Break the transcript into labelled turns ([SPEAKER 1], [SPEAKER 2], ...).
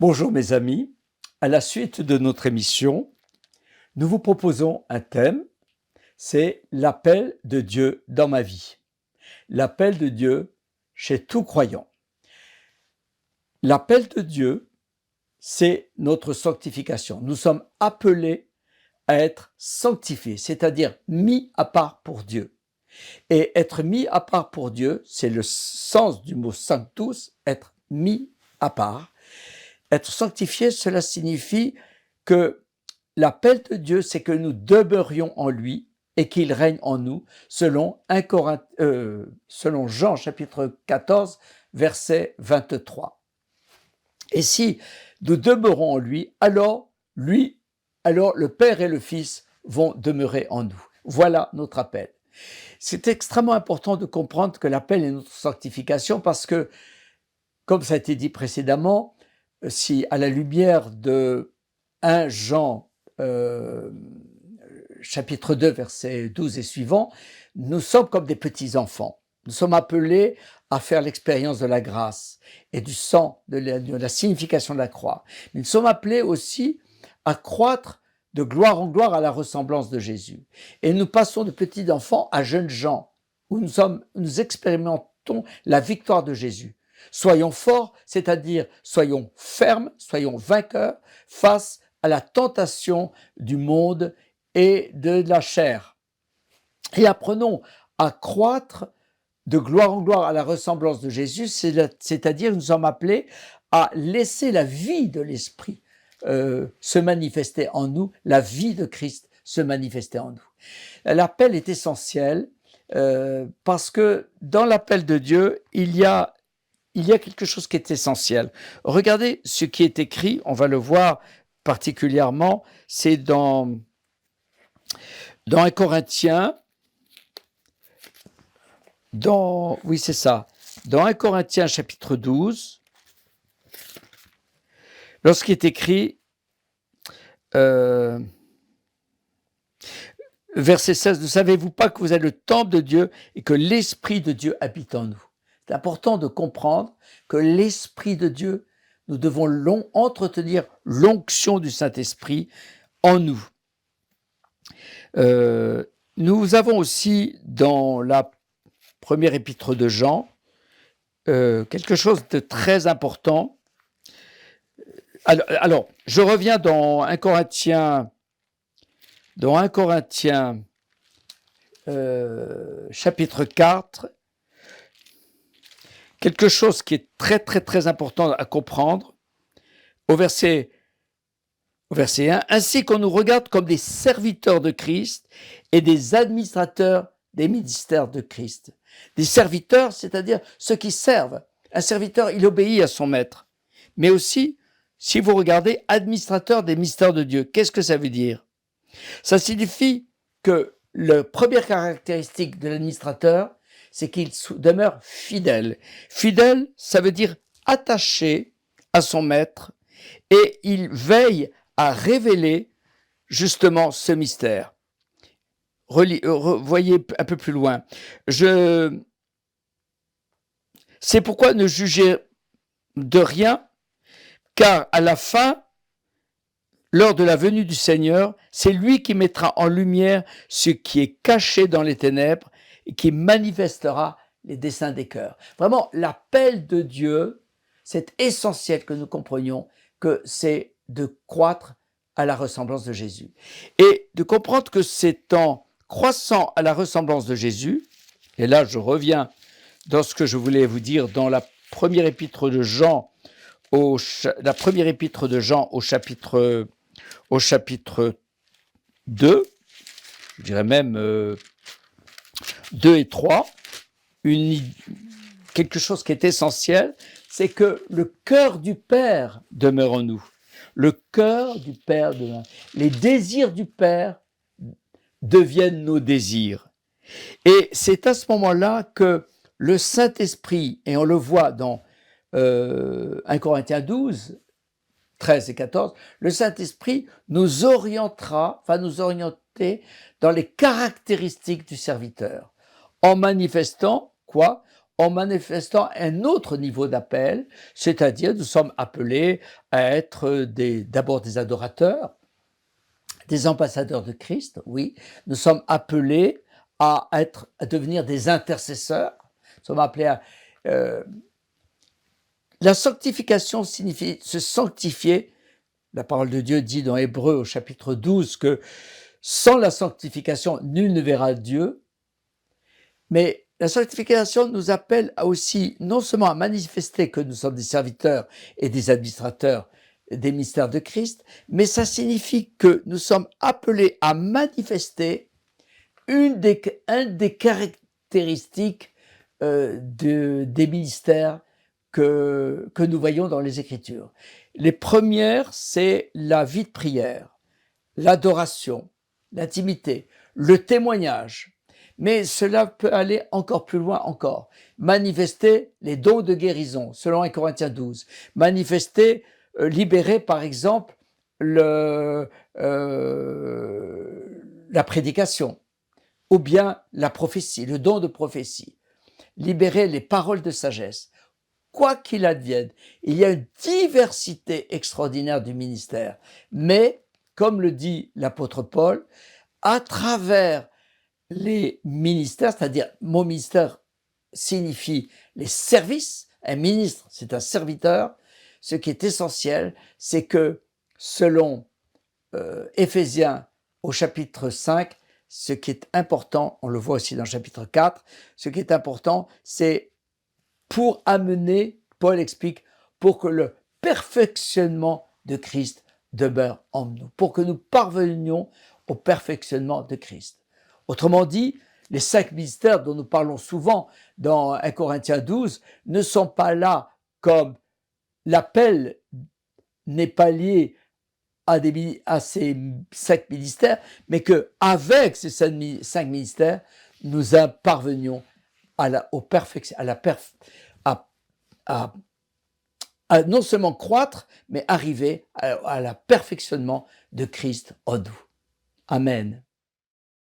[SPEAKER 1] Bonjour mes amis, à la suite de notre émission, nous vous proposons un thème, c'est l'appel de Dieu dans ma vie. L'appel de Dieu chez tout croyant. L'appel de Dieu, c'est notre sanctification. Nous sommes appelés à être sanctifiés, c'est-à-dire mis à part pour Dieu. Et être mis à part pour Dieu, c'est le sens du mot sanctus, être mis à part. Être sanctifié, cela signifie que l'appel de Dieu, c'est que nous demeurions en lui et qu'il règne en nous, selon Jean chapitre 14, verset 23. Et si nous demeurons en lui, alors le Père et le Fils vont demeurer en nous. Voilà notre appel. C'est extrêmement important de comprendre que l'appel est notre sanctification parce que, comme ça a été dit précédemment, si à la lumière de 1 Jean chapitre 2 verset 12 et suivant, nous sommes comme des petits-enfants. Nous sommes appelés à faire l'expérience de la grâce et du sang, de la signification de la croix. Mais nous sommes appelés aussi à croître de gloire en gloire à la ressemblance de Jésus. Et nous passons de petits-enfants à jeunes gens, où nous expérimentons la victoire de Jésus. Soyons forts, c'est-à-dire soyons fermes, soyons vainqueurs face à la tentation du monde et de la chair. Et apprenons à croître de gloire en gloire à la ressemblance de Jésus, c'est-à-dire nous sommes appelés à laisser la vie de l'Esprit se manifester en nous, la vie de Christ se manifester en nous. L'appel est essentiel parce que dans l'appel de Dieu, il y a quelque chose qui est essentiel. Regardez ce qui est écrit, on va le voir particulièrement, c'est dans 1 Corinthiens, dans 1 Corinthiens chapitre 12, lorsqu'il est écrit, verset 16, « Ne savez-vous pas que vous êtes le temple de Dieu et que l'Esprit de Dieu habite en nous ?» C'est important de comprendre que l'Esprit de Dieu, nous devons entretenir l'onction du Saint-Esprit en nous. Nous avons aussi dans la première épître de Jean quelque chose de très important. Alors, je reviens dans 1 Corinthiens, chapitre 4, quelque chose qui est très, très, très important à comprendre, au verset 1, « Ainsi qu'on nous regarde comme des serviteurs de Christ et des administrateurs des ministères de Christ. » Des serviteurs, c'est-à-dire ceux qui servent. Un serviteur, il obéit à son maître. Mais aussi, si vous regardez, administrateur des mystères de Dieu, qu'est-ce que ça veut dire? Ça signifie que la première caractéristique de l'administrateur, c'est qu'il demeure fidèle. Fidèle, ça veut dire attaché à son maître et il veille à révéler justement ce mystère. Voyez un peu plus loin. C'est pourquoi ne jugez de rien, car à la fin, lors de la venue du Seigneur, c'est lui qui mettra en lumière ce qui est caché dans les ténèbres et qui manifestera les desseins des cœurs. Vraiment, l'appel de Dieu, c'est essentiel que nous comprenions que c'est de croître à la ressemblance de Jésus. Et de comprendre que c'est en croissant à la ressemblance de Jésus, et là je reviens dans ce que je voulais vous dire dans la première épître de Jean, au chapitre 2, je dirais même 2 et 3, quelque chose qui est essentiel, c'est que le cœur du Père demeure en nous. Le cœur du Père demeure. Les désirs du Père deviennent nos désirs. Et c'est à ce moment-là que le Saint-Esprit, et on le voit dans 1 Corinthiens 12, 13 et 14, le Saint-Esprit nous va nous orienter dans les caractéristiques du serviteur, en manifestant quoi? en manifestant un autre niveau d'appel, c'est-à-dire nous sommes appelés à être d'abord des adorateurs, des ambassadeurs de Christ, oui. Nous sommes appelés à devenir des intercesseurs. Nous sommes appelés à... la sanctification signifie se sanctifier. La parole de Dieu dit dans Hébreux au chapitre 12 que sans la sanctification, nul ne verra Dieu. Mais la sanctification nous appelle aussi non seulement à manifester que nous sommes des serviteurs et des administrateurs des mystères de Christ, mais ça signifie que nous sommes appelés à manifester une des caractéristiques des ministères que nous voyons dans les Écritures. Les premières, c'est la vie de prière, l'adoration, l'intimité, le témoignage. Mais cela peut aller encore plus loin encore. Manifester les dons de guérison, selon 1 Corinthiens 12. Manifester, libérer par exemple la prédication, ou bien la prophétie, le don de prophétie. Libérer les paroles de sagesse. Quoi qu'il advienne, il y a une diversité extraordinaire du ministère. Mais, comme le dit l'apôtre Paul, à travers les ministères, c'est-à-dire mon ministère signifie les services, un ministre c'est un serviteur, ce qui est essentiel, c'est que selon Éphésiens au chapitre 5, ce qui est important, on le voit aussi dans le chapitre 4, ce qui est important, c'est pour amener, Paul explique, pour que le perfectionnement de Christ demeure en nous, pour que nous parvenions au perfectionnement de Christ. Autrement dit, les 5 ministères dont nous parlons souvent dans 1 Corinthiens 12 ne sont pas là comme l'appel n'est pas lié à ces 5 ministères, mais qu'avec ces 5 ministères, nous parvenions à non seulement croître, mais arriver à la perfectionnement de Christ en nous. Amen.